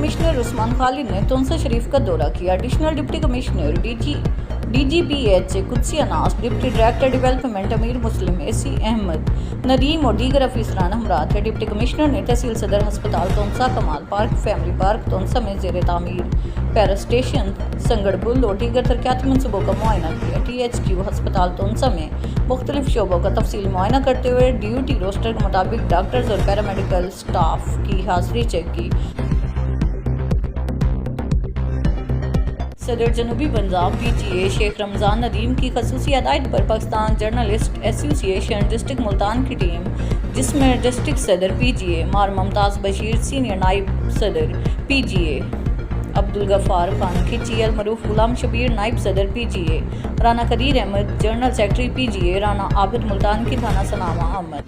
Commissioner Usman Khalid ने तुनसा शरीफ का दौरा किया। एडिशनल डिप्टी कमिश्नर DGPH कुदसी अनास, डिप्टी डायरेक्टर डेवलपमेंट अमीर मुस्लिम AC अहमद नदीम और दीगर अफसरान हमरा थे। डिप्टी कमिश्नर ने तहसील सदर हस्पताल तुनसा, कमाल पार्क, फैमिली पार्क तुनसा में ज़ेर तामीर पैरा स्टेशन, संगड़बुल और दीगर तरक्याती मनसूबों का मुआयना किया। THQ हस्पताल तुनसा में मुख्तलिफ शोबों का तफसीली मुआयना करते हुए ड्यूटी रोस्टर के मुताबिक डॉक्टर्स और पैरामेडिकल स्टाफ की हाजिरी चेक की। सदर जनूबी पंजाब PGA शेख रमज़ान नदीम की खसूसी हदायत पर Pakistan journalist association district Multan की टीम, जिसमें डिस्ट्रिक्ट सदर PGA मार मुमताज़ बशीर, सीनियर नाइब सदर PGA अब्दुल गफ्फार खान खिची, अल मरूफ गुलाम शबीर नाइब सदर PGA, Rana Qadeer Ahmed general secretary PGA, Rana Abid Multan की थाना सनामा Ahmed,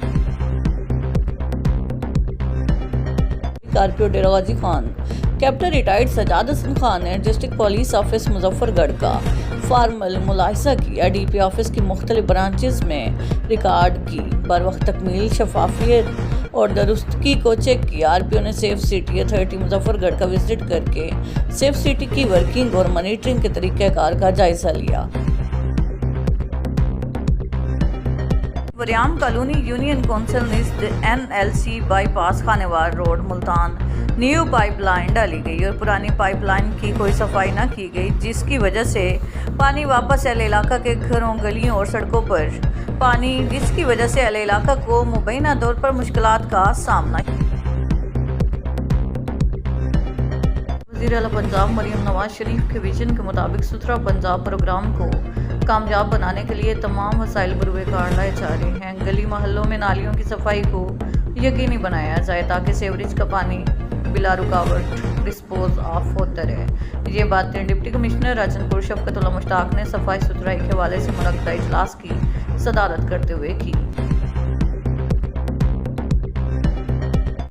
RPO Dera Ghazi Khan, captain retired Sajjad Hasan Khan ने डिस्ट्रिक्ट पुलिस ऑफिस मुजफ्फरगढ़ का फार्मल मुलाहिजा किया। DP ऑफिस की मुख्तलिफ ब्रांचेस में रिकॉर्ड की बरवक्त तकमील, शफाफियत और दुरुस्तगी को चेक किया। RPO ने सेफ सिटी अथॉरिटी मुजफ्फरगढ़ का विजिट करके सेफ सिटी की वर्किंग और मॉनिटरिंग के तरीक़ाकार का जायजा लिया। वरियाम कॉलोनी यूनियन कौंसिल निज़द NLC bypass Khanewal road Multan new pipeline डाली गई और पुरानी पाइपलाइन की कोई सफाई न की गई, जिसकी वजह से पानी वापस अहले इलाका के घरों, गलियों और सड़कों पर जिसकी वजह से अहले इलाका को मुबैना तौर पर मुश्किलात का सामना। वज़ीर आला पंजाब मरियम नवाज शरीफ के विजन के मुताबिक सुथरा पंजाब प्रोग्राम को कामयाब बनाने के लिए तमाम वसाइल बरूए कार लाए जा रहे हैं। गली मोहल्लों में नालियों की सफाई को यकीनी बनाया जाए ताकि सीवरेज का पानी बिला रुकावट डिस्पोज ऑफ होता रहे। ये बातें डिप्टी कमिश्नर राजनपुर शफकतुल्लाह मुश्ताक ने सफाई सुथराई के हवाले से मुनक्कदा इजलास की सदारत करते हुए की।